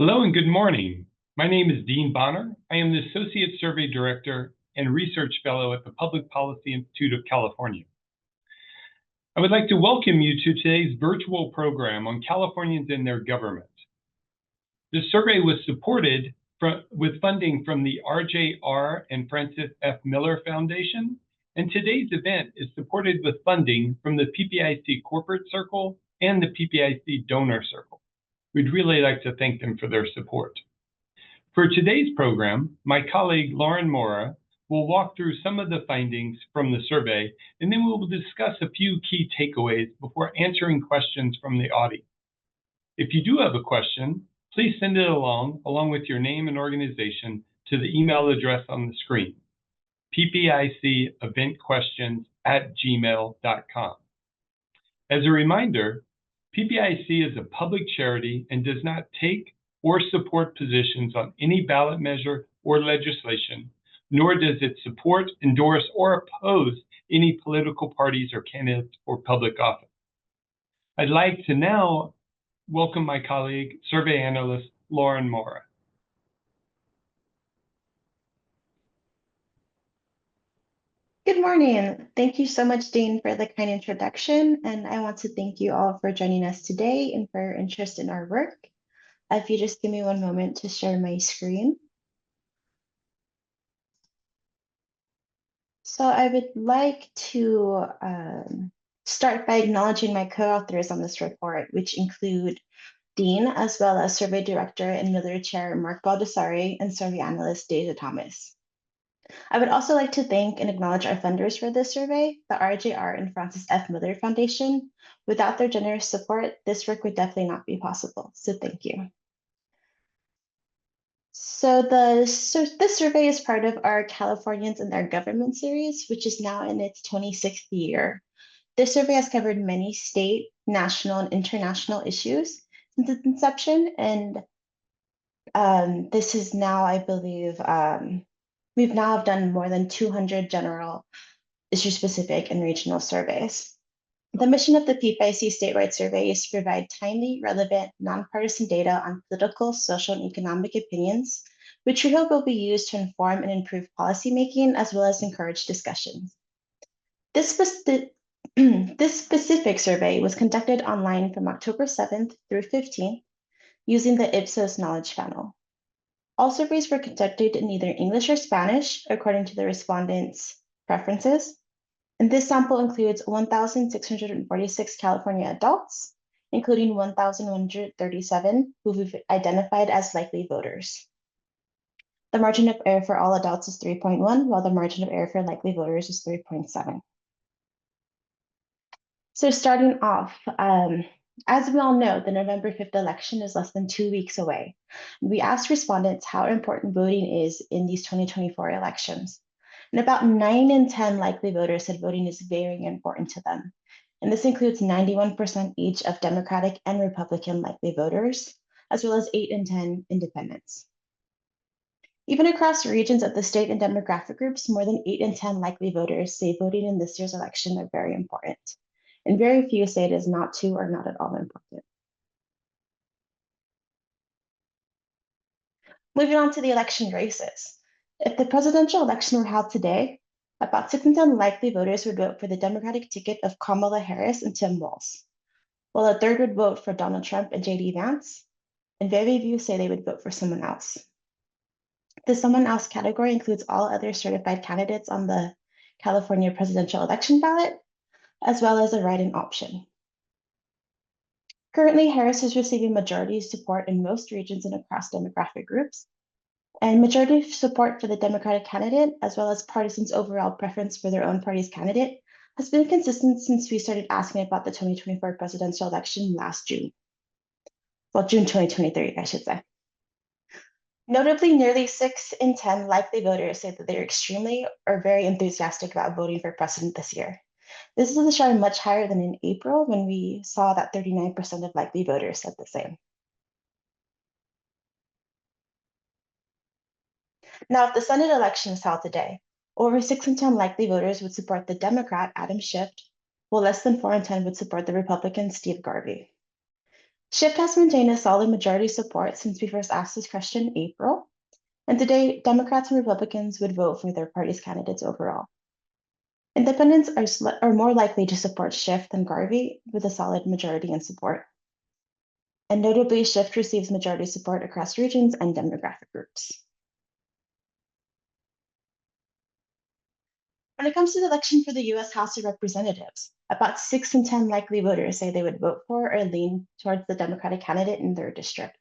Hello and good morning. My name is Dean Bonner. I am the Associate Survey Director and Research Fellow at the Public Policy Institute of California. I would like to welcome you to today's virtual program on Californians and their government. This survey was supported with funding from the RJR and Francis F. Miller Foundation, and today's event is supported with funding from the PPIC Corporate Circle and the PPIC Donor Circle. We'd really like to thank them for their support. For today's program, my colleague Lauren Mora will walk through some of the findings from the survey, and then we will discuss a few key takeaways before answering questions from the audience. If you do have a question, please send it along with your name and organization to the email address on the screen, ppiceventquestions@gmail.com. As a reminder, PPIC is a public charity and does not take or support positions on any ballot measure or legislation, nor does it support, endorse, or oppose any political parties or candidates for public office. I'd like to now welcome my colleague, survey analyst Lauren Mora. Good morning. Thank you so much, Dean, for the kind introduction. And I want to thank you all for joining us today and for your interest in our work. If you just give me one moment to share my screen. So I would like to start by acknowledging my co-authors on this report, which include Dean, as well as Survey Director and Miller Chair Mark Baldessari and Survey Analyst Deja Thomas. I would also like to thank and acknowledge our funders for this survey, the RJR and Francis F. Miller Foundation. Without their generous support, this work would definitely not be possible, so thank you. So this survey is part of our Californians and their government series, which is now in its 26th year. This survey has covered many state, national, and international issues since its inception, and this is now, I believe, we've now done more than 200 general, issue-specific, and regional surveys. The mission of the PPIC statewide survey is to provide timely, relevant, nonpartisan data on political, social, and economic opinions, which we hope will be used to inform and improve policymaking, as well as encourage discussions. This specific survey was conducted online from October 7th through 15th using the Ipsos Knowledge Panel. All surveys were conducted in either English or Spanish, according to the respondents' preferences. And this sample includes 1,646 California adults, including 1,137 who we've identified as likely voters. The margin of error for all adults is 3.1, while the margin of error for likely voters is 3.7. So starting off, as we all know, the November 5th election is less than 2 weeks away. We asked respondents how important voting is in these 2024 elections. And about 9 in 10 likely voters said voting is very important to them. And this includes 91% each of Democratic and Republican likely voters, as well as 8 in 10 independents. Even across regions of the state and demographic groups, more than 8 in 10 likely voters say voting in this year's election are very important. And very few say it is not too or not at all important. Moving on to the election races. If the presidential election were held today, about 6 in 10 likely voters would vote for the Democratic ticket of Kamala Harris and Tim Walz, while a third would vote for Donald Trump and J.D. Vance, and very few say they would vote for someone else. The someone else category includes all other certified candidates on the California presidential election ballot, as well as a write-in option. Currently, Harris is receiving majority support in most regions and across demographic groups, and majority support for the Democratic candidate, as well as partisans' overall preference for their own party's candidate, has been consistent since we started asking about the 2024 presidential election last June. Well, June 2023, I should say. Notably, nearly 6 in 10 likely voters say that they're extremely or very enthusiastic about voting for president this year. This is a share much higher than in April, when we saw that 39% of likely voters said the same. Now, if the Senate election is held today, over 6 in 10 likely voters would support the Democrat, Adam Schiff, while less than 4 in 10 would support the Republican, Steve Garvey. Shift has maintained a solid majority support since we first asked this question in April, and today Democrats and Republicans would vote for their party's candidates overall. Independents are more likely to support Shift than Garvey, with a solid majority in support. And notably, Shift receives majority support across regions and demographic groups. When it comes to the election for the US House of Representatives, about 6 in 10 likely voters say they would vote for or lean towards the Democratic candidate in their district.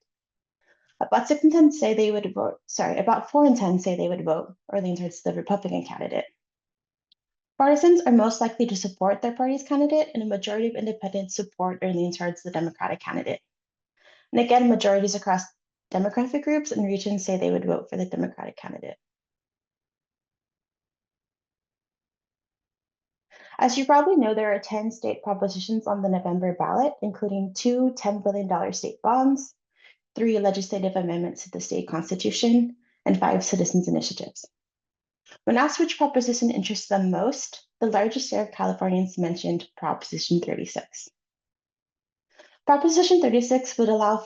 About 6 in 10 say they would vote, about 4 in 10 say they would vote or lean towards the Republican candidate. Partisans are most likely to support their party's candidate, and a majority of independents support or lean towards the Democratic candidate. And again, majorities across demographic groups and regions say they would vote for the Democratic candidate. As you probably know, there are 10 state propositions on the November ballot, including 2 $10 billion state bonds, 3 legislative amendments to the state constitution, and 5 citizens' initiatives. When asked which proposition interests them most, the largest share of Californians mentioned Proposition 36. Proposition 36 would allow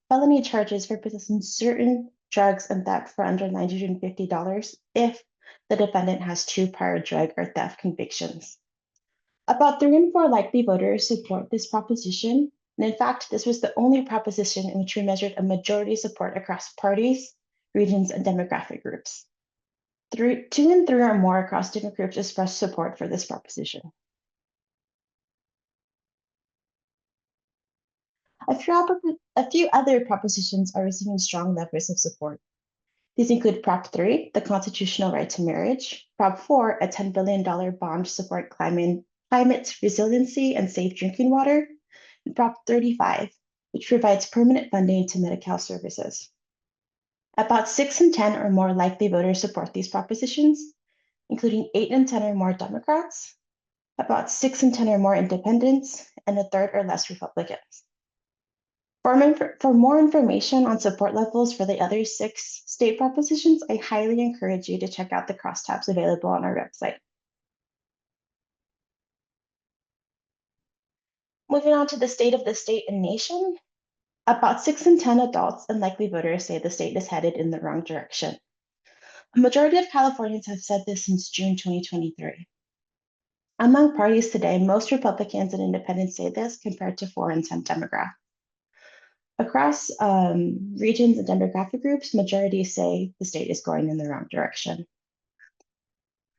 felony charges for possessing certain drugs and theft for under $950 if the defendant has 2 prior drug or theft convictions. About 3 in 4 likely voters support this proposition, and in fact, this was the only proposition in which we measured a majority support across parties, regions, and demographic groups. 2 in 3 or more across different groups expressed support for this proposition. A few other propositions are receiving strong levels of support. These include Prop 3, the constitutional right to marriage, Prop 4, a $10 billion bond to support climate resiliency and safe drinking water, and Prop 35, which provides permanent funding to Medi-Cal services. About 6 in 10 or more likely voters support these propositions, including 8 in 10 or more Democrats, about 6 in 10 or more independents, and a third or less Republicans. For more information on support levels for the other 6 state propositions, I highly encourage you to check out the crosstabs available on our website. Moving on to the state of the state and nation, about 6 in 10 adults and likely voters say the state is headed in the wrong direction. A majority of Californians have said this since June 2023. Among parties today, most Republicans and independents say this compared to 4 in 10 Democrats. Across regions and demographic groups, majorities say the state is going in the wrong direction.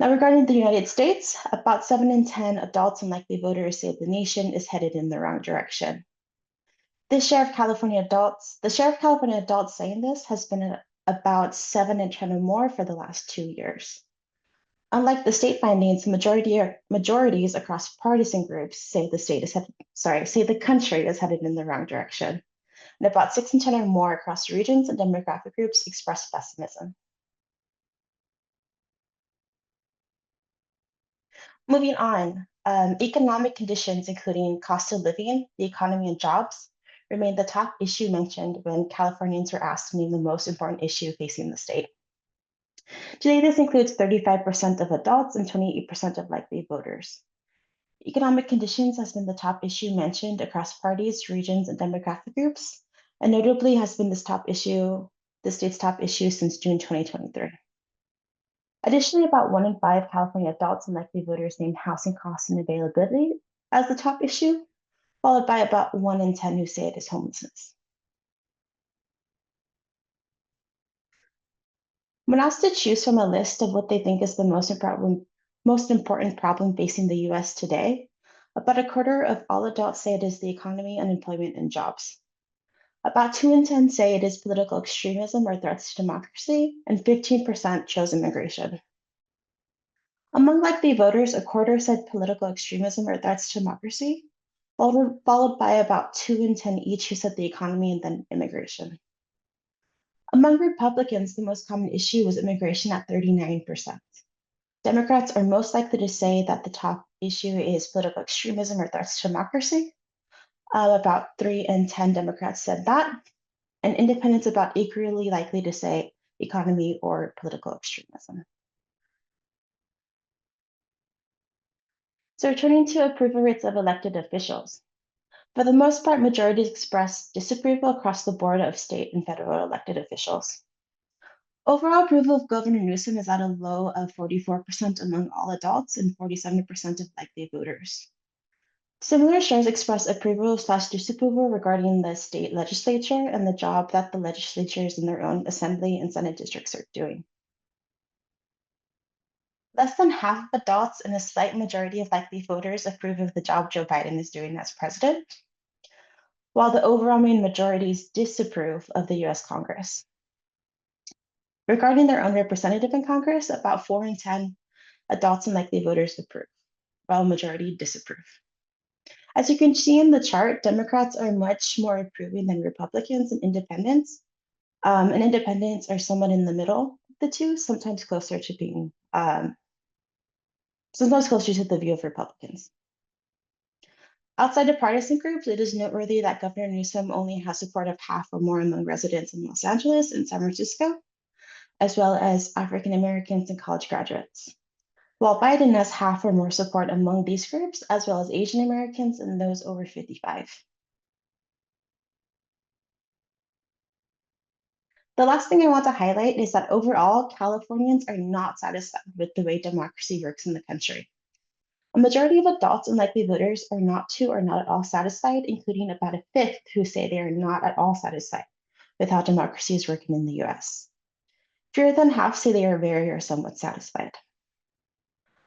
Now, regarding the United States, about 7 in 10 adults and likely voters say the nation is headed in the wrong direction. The share of California adults saying this has been about 7 in 10 or more for the last 2 years. Unlike the state findings, majorities across partisan groups say the country is headed in the wrong direction. And about 6 in 10 or more across regions and demographic groups express pessimism. Moving on, economic conditions, including cost of living, the economy, and jobs, remain the top issue mentioned when Californians were asked to name the most important issue facing the state. Today, this includes 35% of adults and 28% of likely voters. Economic conditions has been the top issue mentioned across parties, regions, and demographic groups, and notably has been the state's top issue since June 2023. Additionally, about 1 in 5 California adults and likely voters named housing costs and availability as the top issue, followed by about 1 in 10 who say it is homelessness. When asked to choose from a list of what they think is the most important problem facing the US today, about a quarter of all adults say it is the economy, unemployment, and jobs. About 2 in 10 say it is political extremism or threats to democracy, and 15% chose immigration. Among likely voters, a quarter said political extremism or threats to democracy, followed by about 2 in 10 each who said the economy and then immigration. Among Republicans, the most common issue was immigration at 39%. Democrats are most likely to say that the top issue is political extremism or threats to democracy. About 3 in 10 Democrats said that, and independents about equally likely to say economy or political extremism. So returning to approval rates of elected officials, For the most part, majorities expressed disapproval across the board of state and federal elected officials. Overall approval of Governor Newsom is at a low of 44% among all adults and 47% of likely voters. Similar shares express approval/disapproval regarding the state legislature and the job that the legislatures in their own assembly and Senate districts are doing. Less than half of adults and a slight majority of likely voters approve of the job Joe Biden is doing as president, while the overwhelming majorities disapprove of the US Congress. Regarding their own representative in Congress, about 4 in 10 adults and likely voters approve, while a majority disapprove. As you can see in the chart, Democrats are much more approving than Republicans and independents. And independents are somewhat in the middle of the two, sometimes closer to being, sometimes closer to the view of Republicans. Outside of partisan groups, it is noteworthy that Governor Newsom only has support of half or more among residents in Los Angeles and San Francisco, as well as African Americans and college graduates, while Biden has half or more support among these groups, as well as Asian Americans and those over 55. The last thing I want to highlight is that overall, Californians are not satisfied with the way democracy works in the country. A majority of adults and likely voters are not at all satisfied, including about a fifth who say they are not at all satisfied with how democracy is working in the US. Fewer than half say they are very or somewhat satisfied.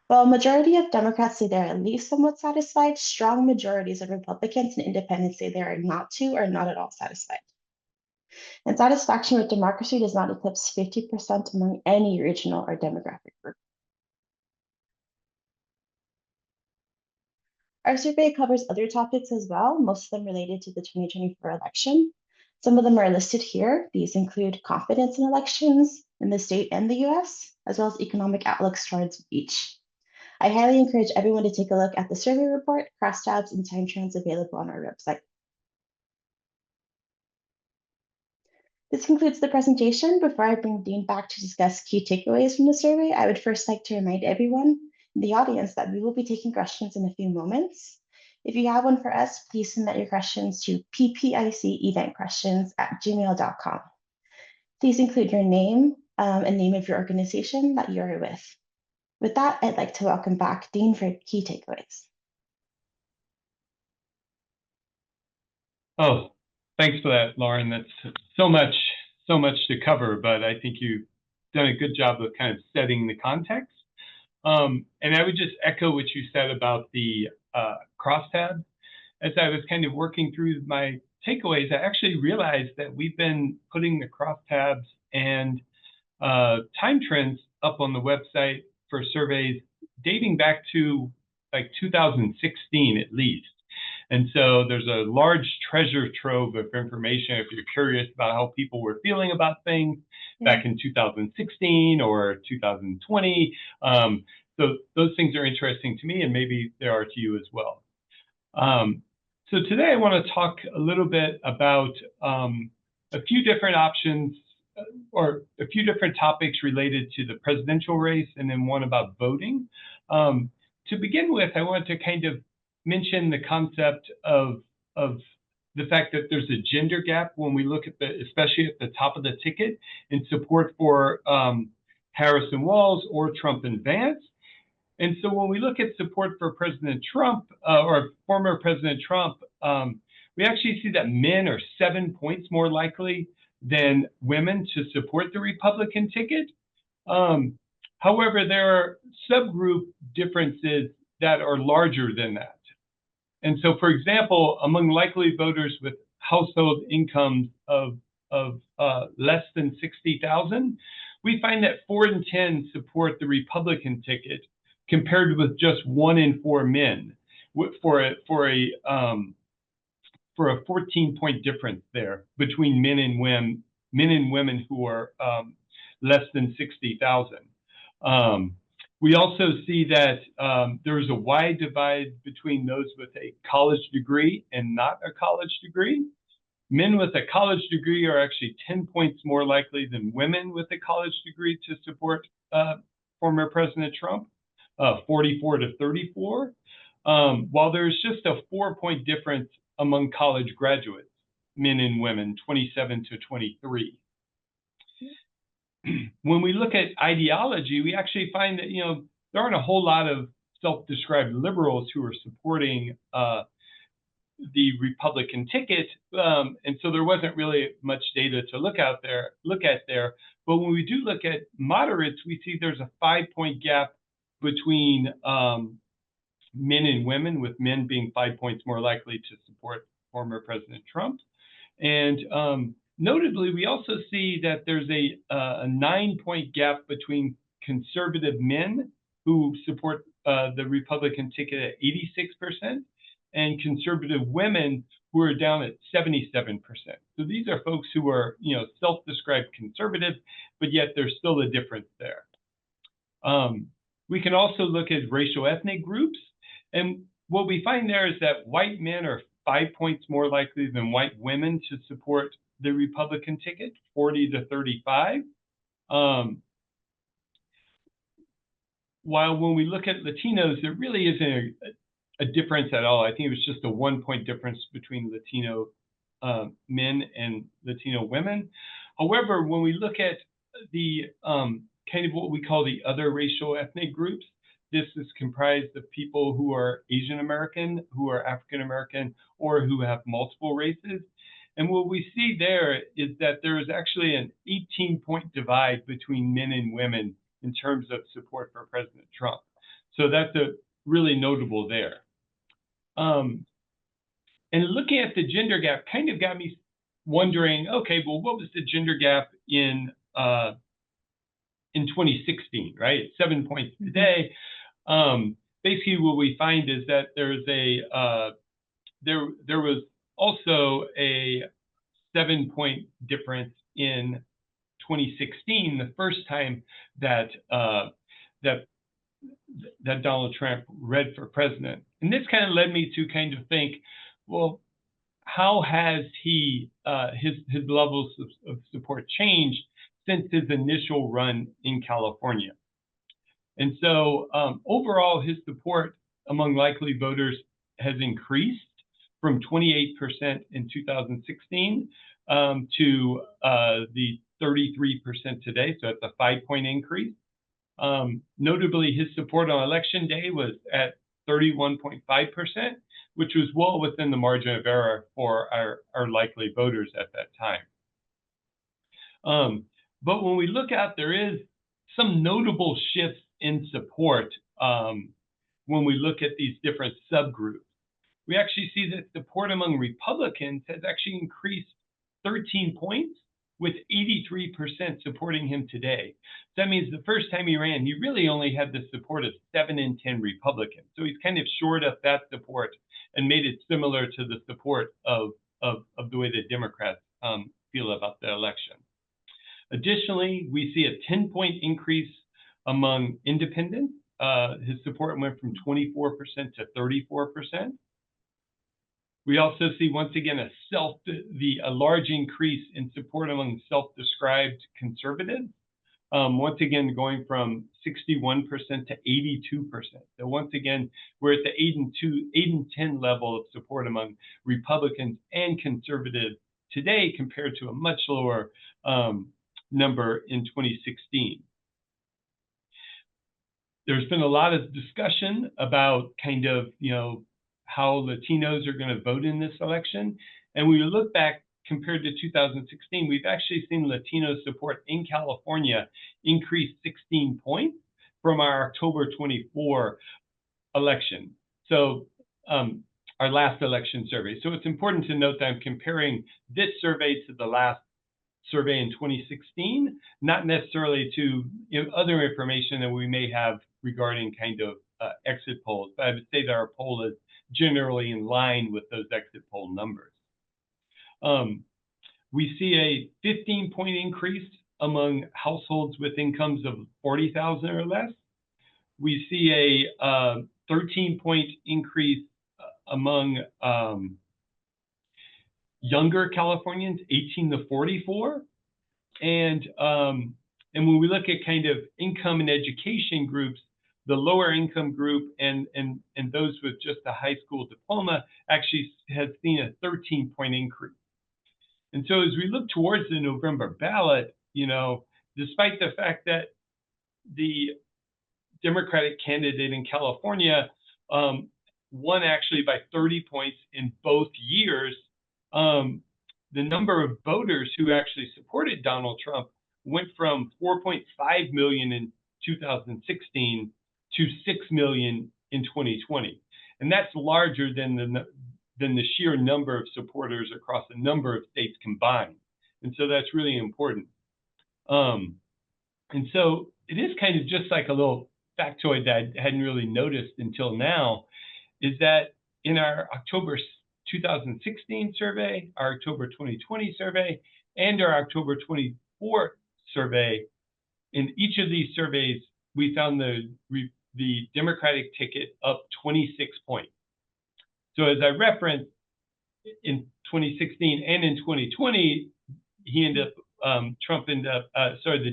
While a majority of Democrats say they're at least somewhat satisfied, strong majorities of Republicans and independents say they are not at all satisfied. And satisfaction with democracy does not eclipse 50% among any regional or demographic group. Our survey covers other topics as well, most of them related to the 2024 election. Some of them are listed here. These include confidence in elections in the state and the US, as well as economic outlooks towards each. I highly encourage everyone to take a look at the survey report, crosstabs, and time trends available on our website. This concludes the presentation. Before I bring Dean back to discuss key takeaways from the survey, I would first like to remind everyone in the audience that we will be taking questions in a few moments. If you have one for us, please submit your questions to ppiceventquestions@gmail.com. Please include your name and name of your organization that you are with. With that, I'd like to welcome back Dean for key takeaways. Oh, thanks for that, Lauren. That's so much to cover, but I think you've done a good job of kind of setting the context. And I would just echo what you said about the crosstabs. As I was kind of working through my takeaways, I actually realized that we've been putting the crosstabs and time trends up on the website for surveys dating back to like 2016 at least. And so there's a large treasure trove of information if you're curious about how people were feeling about things back in 2016 or 2020. So those things are interesting to me, and maybe they are to you as well. So today I want to talk a little bit about a few different options or a few different topics related to the presidential race, and then one about voting. To begin with, I want to kind of mention the concept of the fact that there's a gender gap when we look at especially at the top of the ticket, in support for Harris and Walz or Trump and Vance. And so when we look at support for President Trump or former President Trump, we actually see that men are 7 points more likely than women to support the Republican ticket. However, there are subgroup differences that are larger than that. And so, for example, among likely voters with household incomes of less than 60,000, we find that 4 in 10 support the Republican ticket, compared with just 1 in 4 men, for a 14-point difference there between men and women who are less than 60,000. We also see that there is a wide divide between those with a college degree and not a college degree. Men with a college degree are actually 10 points more likely than women with a college degree to support former President Trump, 44 to 34. While there's just a 4-point difference among college graduates, men and women, 27 to 23. When we look at ideology, we actually find that, there aren't a whole lot of self-described liberals who are supporting the Republican ticket, and so there wasn't really much data to look at there. But when we do look at moderates, we see there's a 5-point gap between men and women, with men being 5 points more likely to support former President Trump. And notably, we also see that there's a 9-point gap between conservative men who support the Republican ticket at 86%, and conservative women who are down at 77%. So these are folks who are, self-described conservative, but yet there's still a difference there. We can also look at racial ethnic groups, and what we find there is that white men are 5 points more likely than white women to support the Republican ticket, 40 to 35. While when we look at Latinos, there really isn't a difference at all. I think it was just a 1-point difference between Latino men and Latino women. However, when we look at the kind of what we call the other racial ethnic groups, this is comprised of people who are Asian American, who are African American, or who have multiple races. And what we see there is that there is actually an 18-point divide between men and women in terms of support for President Trump. So that's really notable there. And looking at the gender gap kind of got me wondering, okay, well, what was the gender gap in 2016, right? 7 points today. Basically, what we find is that there's there was also a 7-point difference in 2016, the first time that that Donald Trump ran for president. And this kind of led me to kind of think, well, how has his levels of support changed since his initial run in California? And so overall, his support among likely voters has increased from 28% in 2016 to the 33% today. So it's a 5-point increase. Notably, his support on election day was at 31.5%, which was well within the margin of error for our likely voters at that time. But when we look at, there is some notable shifts in support when we look at these different subgroups. We actually see that support among Republicans has actually increased 13 points, with 83% supporting him today. So that means the first time he ran, he really only had the support of 7 in 10 Republicans. So he's kind of shored up that support and made it similar to the support of the way the Democrats feel about the election. Additionally, we see a 10-point increase among independents. His support went from 24% to 34%. We also see, once again, a large increase in support among self-described conservatives, once again going from 61% to 82%. So once again, we're at the 8 and 10 level of support among Republicans and conservatives today, compared to a much lower number in 2016. There's been a lot of discussion about kind of, how Latinos are going to vote in this election. And when we look back compared to 2016, we've actually seen Latino support in California increase 16 points from our October 24 election. So our last election survey. So it's important to note that I'm comparing this survey to the last survey in 2016, not necessarily to other information that we may have regarding kind of exit polls. But I would say that our poll is generally in line with those exit poll numbers. We see a 15-point increase among households with incomes of $40,000 or less. We see a 13-point increase among younger Californians, 18 to 44. And when we look at kind of income and education groups, the lower income group and those with just a high school diploma actually has seen a 13-point increase. And so as we look towards the November ballot, despite the fact that the Democratic candidate in California won actually by 30 points in both years, the number of voters who actually supported Donald Trump went from 4.5 million in 2016 to 6 million in 2020. And that's larger than the sheer number of supporters across a number of states combined. And so that's really important. And so it is kind of just like a little factoid that I hadn't really noticed until now, is that in our October 2016 survey, our October 2020 survey, and our October 24 survey, in each of these surveys, we found the Democratic ticket up 26 points. So as I referenced, in 2016 and in 2020, the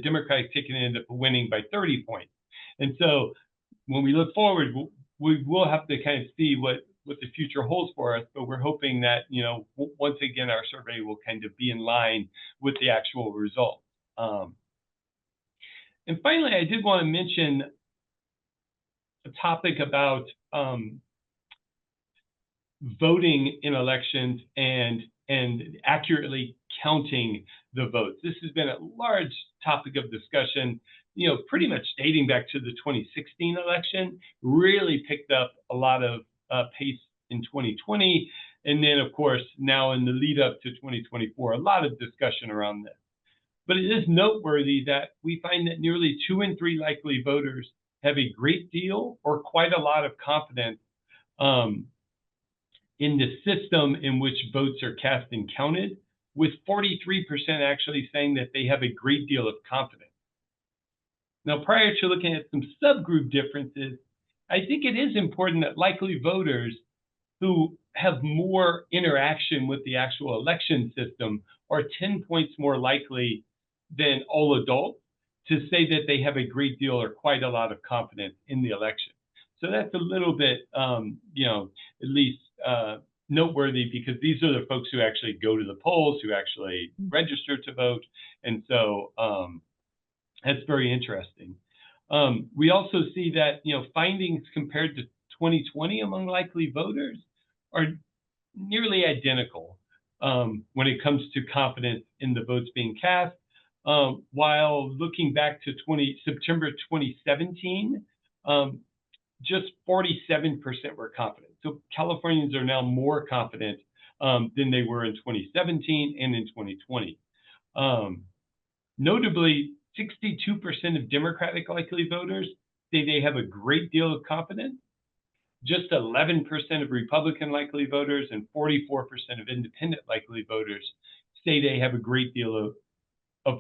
Democratic ticket ended up winning by 30 points. And so when we look forward, we will have to kind of see what the future holds for us, but we're hoping that, once again, our survey will kind of be in line with the actual results. And finally, I did want to mention a topic about voting in elections and accurately counting the votes. This has been a large topic of discussion, pretty much dating back to the 2016 election, really picked up a lot of pace in 2020. And then, of course, now in the lead up to 2024, a lot of discussion around this. But it is noteworthy that we find that nearly 2 in 3 likely voters have a great deal or quite a lot of confidence in the system in which votes are cast and counted, with 43% actually saying that they have a great deal of confidence. Now, prior to looking at some subgroup differences, I think it is important that likely voters who have more interaction with the actual election system are 10 points more likely than all adults to say that they have a great deal or quite a lot of confidence in the election. So that's a little bit, at least noteworthy, because these are the folks who actually go to the polls, who actually register to vote. And so that's very interesting. We also see that, findings compared to 2020 among likely voters are nearly identical when it comes to confidence in the votes being cast. While looking back to September 2017, just 47% were confident. So Californians are now more confident than they were in 2017 and in 2020. Notably, 62% of Democratic likely voters say they have a great deal of confidence. Just 11% of Republican likely voters and 44% of independent likely voters say they have a great deal of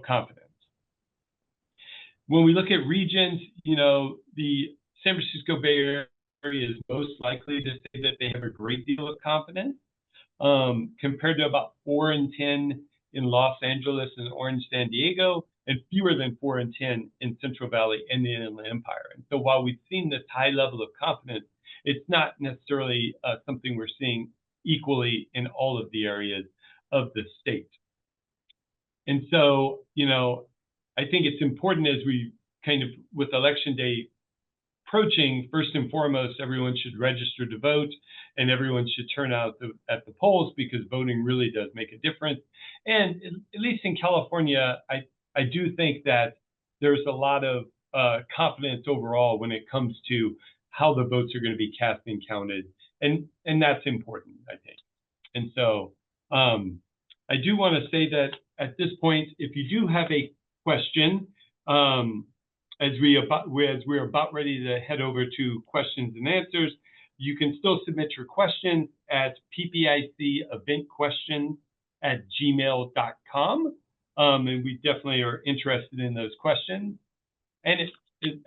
confidence. When we look at regions, the San Francisco Bay Area is most likely to say that they have a great deal of confidence, compared to about 4 in 10 in Los Angeles and Orange, San Diego, and fewer than 4 in 10 in Central Valley and the Inland Empire. And so while we've seen this high level of confidence, it's not necessarily something we're seeing equally in all of the areas of the state. And so, I think it's important as we kind of, with Election Day approaching, first and foremost, everyone should register to vote and everyone should turn out at the polls, because voting really does make a difference. And at least in California, I do think that there's a lot of confidence overall when it comes to how the votes are going to be cast and counted. And that's important, I think. And so I do want to say that at this point, if you do have a question, as we're about ready to head over to questions and answers, you can still submit your questions at ppiceventquestions@gmail.com. And we definitely are interested in those questions. And it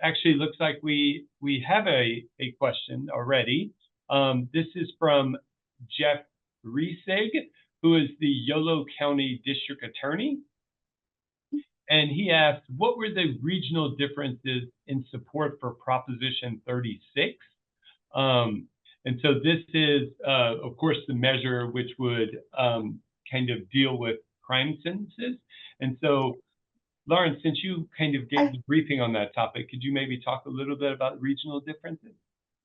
actually looks like we have a question already. This is from Jeff Reesig, who is the Yolo County District Attorney. and he asked, what were the regional differences in support for Proposition 36? And so this is, of course, the measure which would kind of deal with crime sentences. And so, Lauren, since you kind of gave the briefing on that topic, could you maybe talk a little bit about regional differences?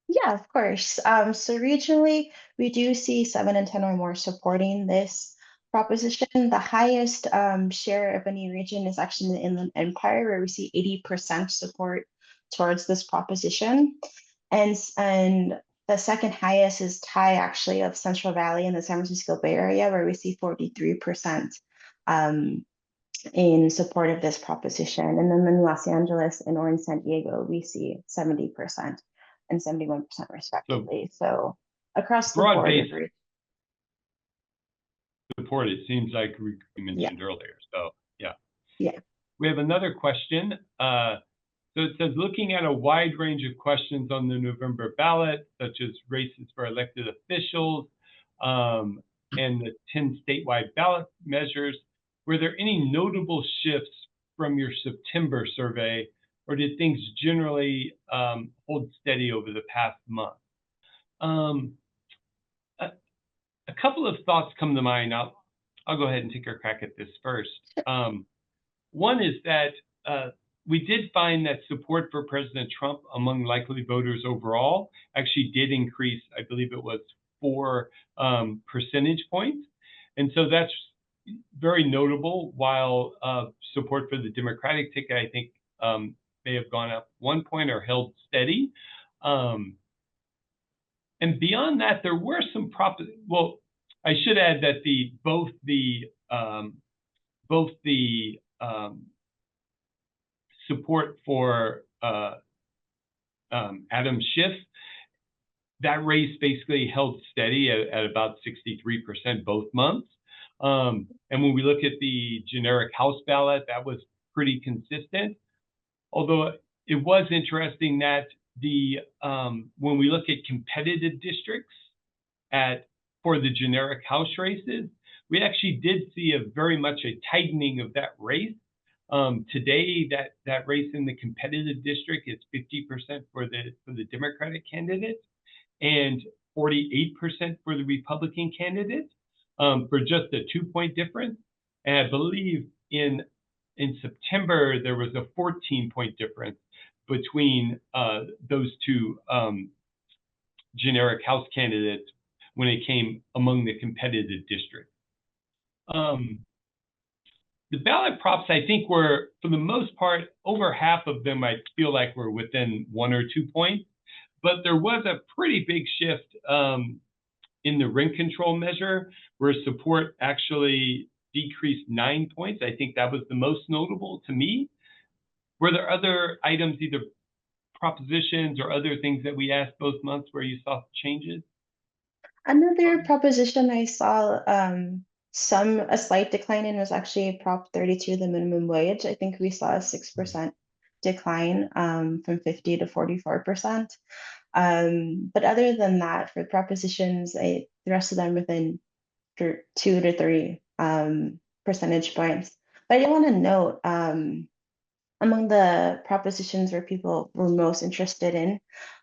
Yeah, of course. So regionally, we do see 7 in 10 or more supporting this proposition. The highest share of any region is actually in the Inland Empire, where we see 80% support towards this proposition. And the second highest is actually of Central Valley in the San Francisco Bay Area, where we see 43% in support of this proposition. And then in Los Angeles and or in San Diego, we see 70% and 71% respectively. So across the board, broad-based support, it seems like we mentioned earlier. So yeah. We have another question. So it says, looking at a wide range of questions on the November ballot, such as races for elected officials and the 10 statewide ballot measures, were there any notable shifts from your September survey, or did things generally hold steady over the past month? A couple of thoughts come to mind. I'll go ahead and take a crack at this first. One is that we did find that support for President Trump among likely voters overall actually did increase. I believe it was 4 percentage points. And so that's very notable, while support for the Democratic ticket, I think, may have gone up 1 point or held steady. And beyond that, there were some well, I should add that both the support for Adam Schiff, that race basically held steady at about 63% both months. And when we look at the generic House ballot, that was pretty consistent. Although it was interesting that when we look at competitive districts for the generic House races, we actually did see very much a tightening of that race. Today, that race in the competitive district is 50% for the Democratic candidate and 48% for the Republican candidate, for just a 2-point difference. And I believe in September, there was a 14-point difference between those two generic House candidates when it came among the competitive district. The ballot props, I think, were, for the most part, over half of them, I feel like, were within 1 or 2 points. But there was a pretty big shift in the rent control measure, where support actually decreased 9 points. I think that was the most notable to me. Were there other items, either propositions or other things that we asked both months, where you saw changes? Another proposition I saw a slight decline in was actually Prop 32, the minimum wage. I think we saw a 6% decline from 50 to 44%. But other than that, for propositions, the rest of them within 2 to 3 percentage points. But I do want to note, among the propositions where people were most interested in,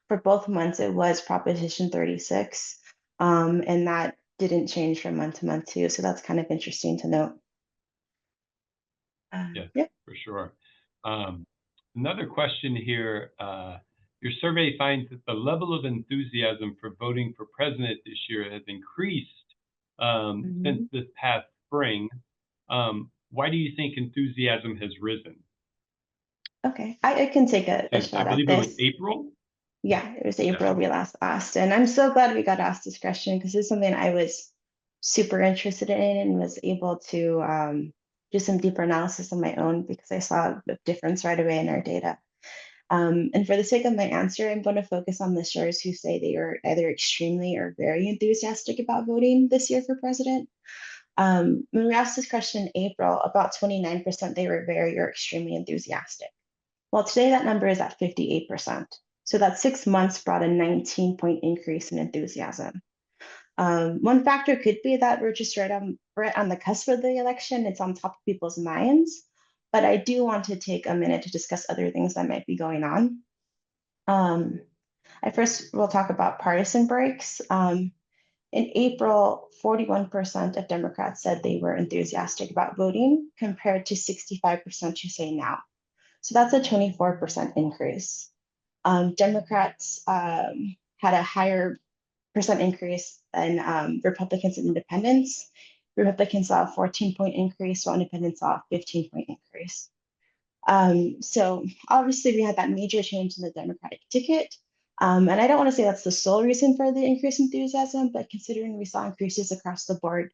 for both months, it was Proposition 36. And that didn't change from month to month too. So that's kind of interesting to note. Yeah, for sure. Another question here. Your survey finds that the level of enthusiasm for voting for president this year has increased since this past spring. Why do you think enthusiasm has risen? Okay, I can take a shot at this. I believe it was April. Yeah, it was April we last asked. And I'm so glad we got asked this question, because it's something I was super interested in and was able to do some deeper analysis on my own, because I saw a difference right away in our data. And for the sake of my answer, I'm going to focus on listeners who say they are either extremely or very enthusiastic about voting this year for president. When we asked this question in April, about 29% they were very or extremely enthusiastic. Well, today that number is at 58%. So that 6 months brought a 19-point increase in enthusiasm. One factor could be that we're just right on the cusp of the election. It's on top of people's minds. but I do want to take a minute to discuss other things that might be going on. I first will talk about partisan breaks. In April, 41% of Democrats said they were enthusiastic about voting, compared to 65% who say now. So that's a 24% increase. Democrats had a higher percent increase than Republicans and independents. Republicans saw a 14-point increase, while independents saw a 15-point increase. So obviously we had that major change in the Democratic ticket. And I don't want to say that's the sole reason for the increased enthusiasm, but considering we saw increases across the board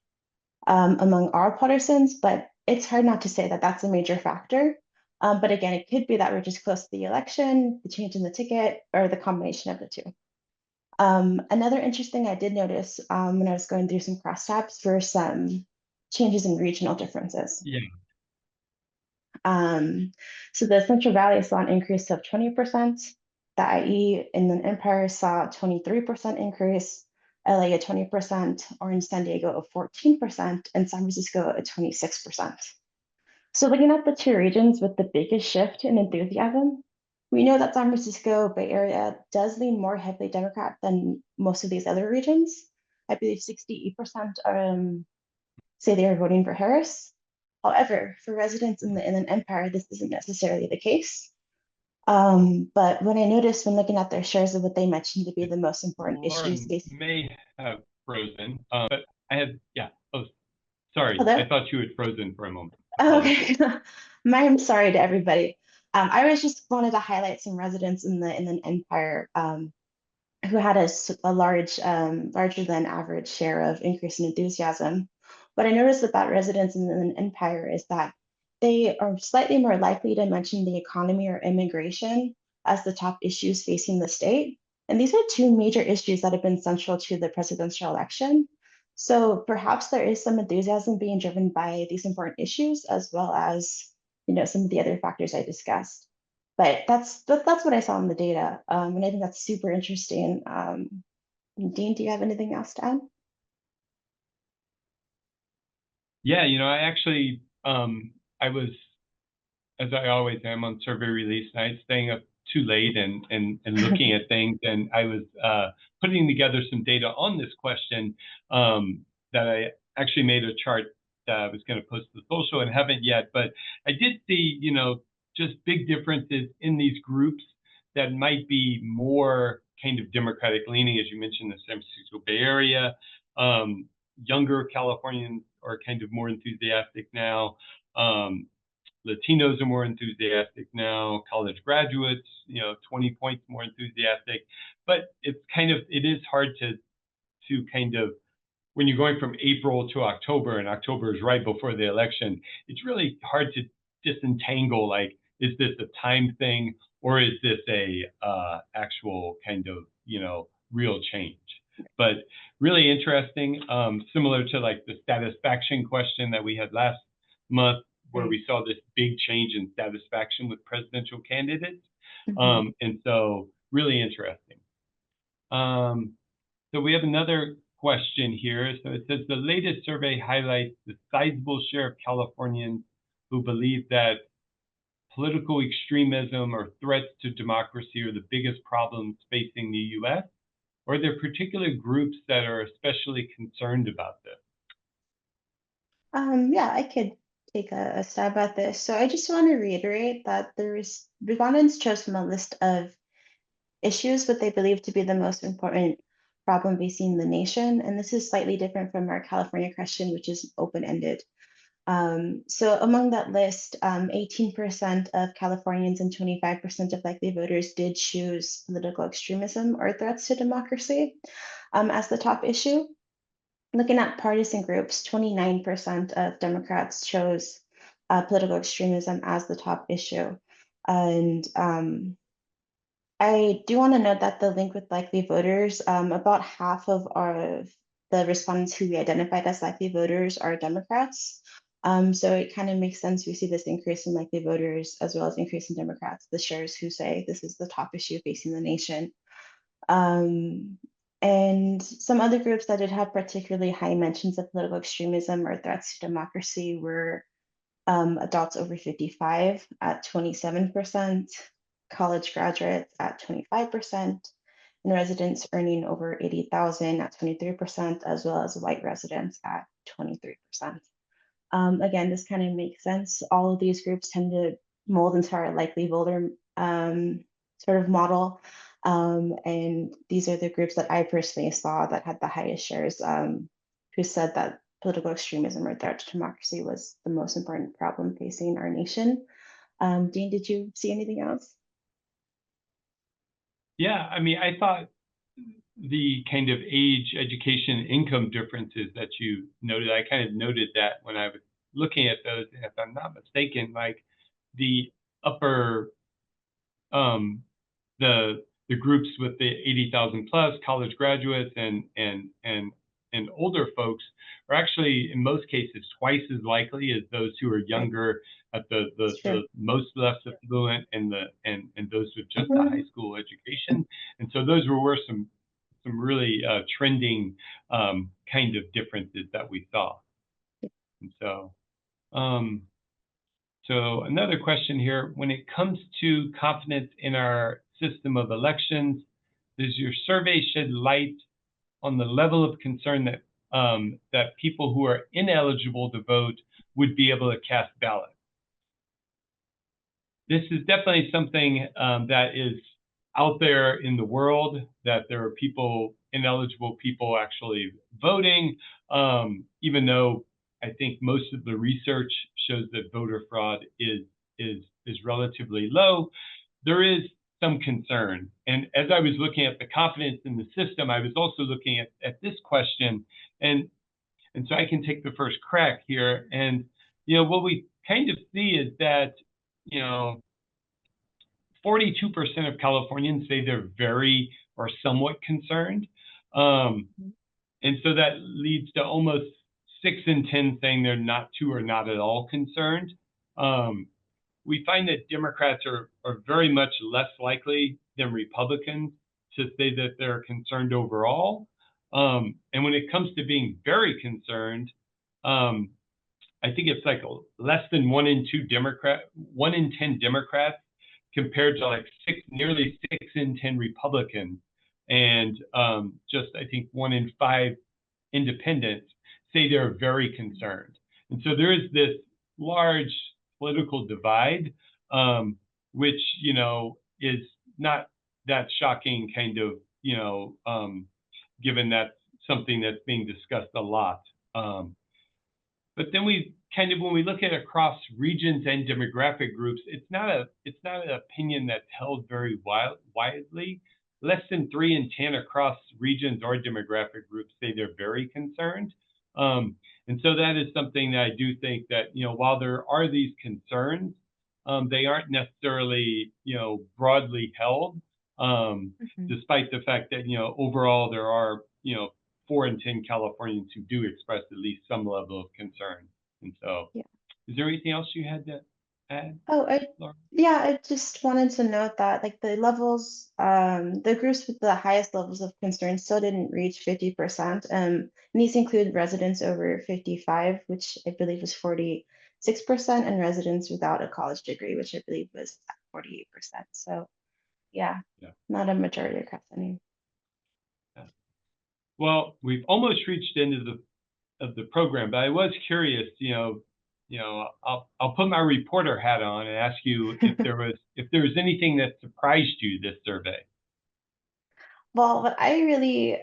among all partisans, but it's hard not to say that that's a major factor. But again, it could be that we're just close to the election, the change in the ticket, or the combination of the two. Another interesting I did notice when I was going through some crosstabs were some changes in regional differences. Yeah. So the Central Valley saw an increase of 20%, the IE Inland Empire saw a 23% increase, LA a 20%, Orange San Diego a 14%, and San Francisco a 26%. So looking at the two regions with the biggest shift in enthusiasm, we know that San Francisco Bay Area does lean more heavily Democrat than most of these other regions. I believe 68% say they are voting for Harris. However, for residents in the Inland Empire, this isn't necessarily the case. But what I noticed when looking at their shares of what they mentioned to be the most important issues Lauren may have frozen, but I had, yeah. Oh, sorry. Hello? I thought you had frozen for a moment. Okay. I'm sorry to everybody. I was just wanted to highlight some residents in the Inland Empire who had a larger than average share of increase in enthusiasm. What I noticed about residents in the Empire is that they are slightly more likely to mention the economy or immigration as the top issues facing the state. And these are two major issues that have been central to the presidential election. So perhaps there is some enthusiasm being driven by these important issues, as well as some of the other factors I discussed. But that's what I saw in the data, and I think that's super interesting. Dean, do you have anything else to add? Yeah, I actually, I was, as I always am on survey release night, staying up too late and looking at things, and I was putting together some data on this question that I actually made a chart that I was going to post to the social and haven't yet, but I did see, just big differences in these groups that might be more kind of Democratic leaning, as you mentioned, the San Francisco Bay Area. Younger Californians are kind of more enthusiastic now. Latinos are more enthusiastic now. College graduates, 20 points more enthusiastic. But it is hard to kind of, when you're going from April to October, and October is right before the election, it's really hard to disentangle, like, is this a time thing or is this a actual kind of, real change? But really interesting, similar to like the satisfaction question that we had last month, where we saw this big change in satisfaction with presidential candidates. And so really interesting. So we have another question here. So it says, the latest survey highlights the sizable share of Californians who believe that political extremism or threats to democracy are the biggest problems facing the U.S. Or are there particular groups that are especially concerned about this? Yeah, I could take a stab at this. So I just want to reiterate that respondents chose from a list of issues what they believe to be the most important problem facing the nation. And this is slightly different from our California question, which is open-ended. So among that list, 18% of Californians and 25% of likely voters did choose political extremism or threats to democracy as the top issue. Looking at partisan groups, 29% of Democrats chose political extremism as the top issue. And I do want to note that the link with likely voters, about half of the respondents who we identified as likely voters are Democrats. So it kind of makes sense. We see this increase in likely voters as well as increase in Democrats, the shares who say this is the top issue facing the nation. And some other groups that did have particularly high mentions of political extremism or threats to democracy were adults over 55 at 27%, college graduates at 25%, and residents earning over 80,000 at 23%, as well as white residents at 23%. Again, this kind of makes sense. All of these groups tend to mold into our likely voter sort of model. And these are the groups that I personally saw that had the highest shares, who said that political extremism or threat to democracy was the most important problem facing our nation. Dean, did you see anything else? Yeah, I mean, I thought the kind of age, education, income differences that you noted, I kind of noted that when I was looking at those, if I'm not mistaken, like the upper, the groups with the 80,000 plus college graduates and older folks are actually in most cases twice as likely as those who are younger at the most less affluent and those with just a high school education. And so those were some really trending kind of differences that we saw. And so so another question here, when it comes to confidence in our system of elections, does your survey shed light on the level of concern that that people who are ineligible to vote would be able to cast ballots? This is definitely something that is out there in the world, that there are people, ineligible people actually voting, even though I think most of the research shows that voter fraud is relatively low. There is some concern. And as I was looking at the confidence in the system, I was also looking at this question. And so I can take the first crack here. And, you know, what we kind of see is that, you know, 42% of Californians say they're very or somewhat concerned. And so that leads to almost 6 in 10 saying they're not too or not at all concerned. We find that Democrats are very much less likely than Republicans to say that they're concerned overall. And when it comes to being very concerned, I think it's like less than 1 in 10 Democrats compared to like nearly 6 in 10 Republicans, and just I think 1 in 5 independents say they're very concerned. And so there is this large political divide, which, you know, is not that shocking, kind of, you know, given that something that's being discussed a lot. But then we kind of, when we look at across regions and demographic groups, it's not an opinion that's held very widely. Less than 3 in 10 across regions or demographic groups say they're very concerned. And so that is something that I do think that, you know, while there are these concerns, they aren't necessarily, you know, broadly held, despite the fact that, you know, overall there are, you know, 4 in 10 Californians who do express at least some level of concern. And so, is there anything else you had to add? Oh, Lauren? yeah, I just wanted to note that like the levels, the groups with the highest levels of concern still didn't reach 50%. And these include residents over 55, which I believe was 46%, and residents without a college degree, which I believe was 48%. So yeah, not a majority across any. Well, we've almost reached the end of the program, but I was curious, you know, I'll put my reporter hat on and ask you if there was anything that surprised you this survey. Well, what I really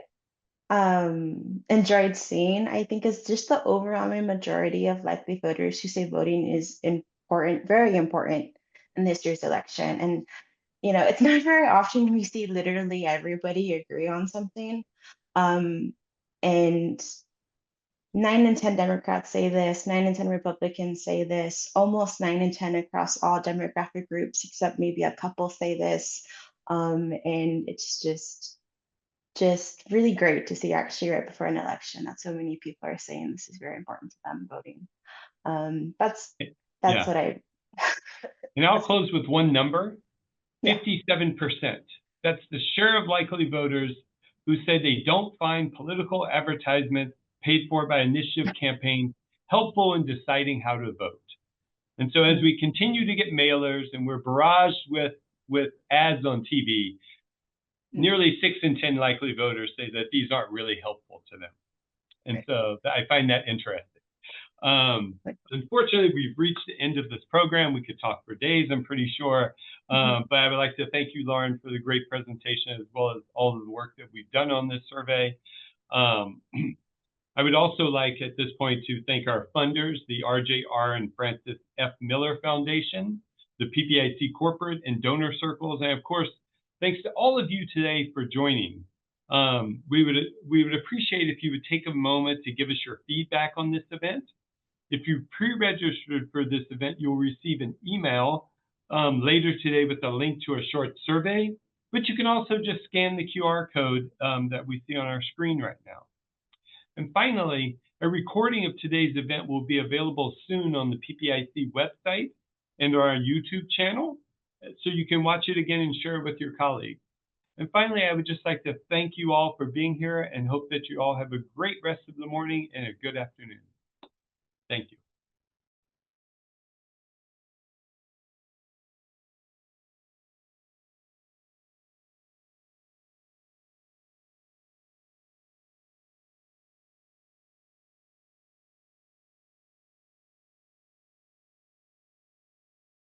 enjoyed seeing, I think, is just the overwhelming majority of likely voters who say voting is important, very important in this year's election. And, you know, it's not very often we see literally everybody agree on something. And 9 in 10 Democrats say this, 9 in 10 Republicans say this, almost 9 in 10 across all demographic groups, except maybe a couple say this. And it's just really great to see actually right before an election that so many people are saying this is very important to them voting. That's Yeah. what I. And I'll close with one number, 57%. That's the share of likely voters who say they don't find political advertisements paid for by initiative campaigns helpful in deciding how to vote. And so as we continue to get mailers and we're barraged with ads on TV, nearly 6 in 10 likely voters say that these aren't really helpful to them. And so I find that interesting. Unfortunately, we've reached the end of this program. We could talk for days, I'm pretty sure. But I would like to thank you, Lauren, for the great presentation, as well as all of the work that we've done on this survey. I would also like at this point to thank our funders, the RJR and Francis F. Miller Foundation, the PPIC corporate and donor circles, and of course, thanks to all of you today for joining. We would appreciate if you would take a moment to give us your feedback on this event. If you pre-registered for this event, you'll receive an email later today with a link to a short survey, but you can also just scan the QR code that we see on our screen right now. And finally, a recording of today's event will be available soon on the PPIC website and our YouTube channel, so you can watch it again and share it with your colleagues. And finally, I would just like to thank you all for being here and hope that you all have a great rest of the morning and a good afternoon. Thank you.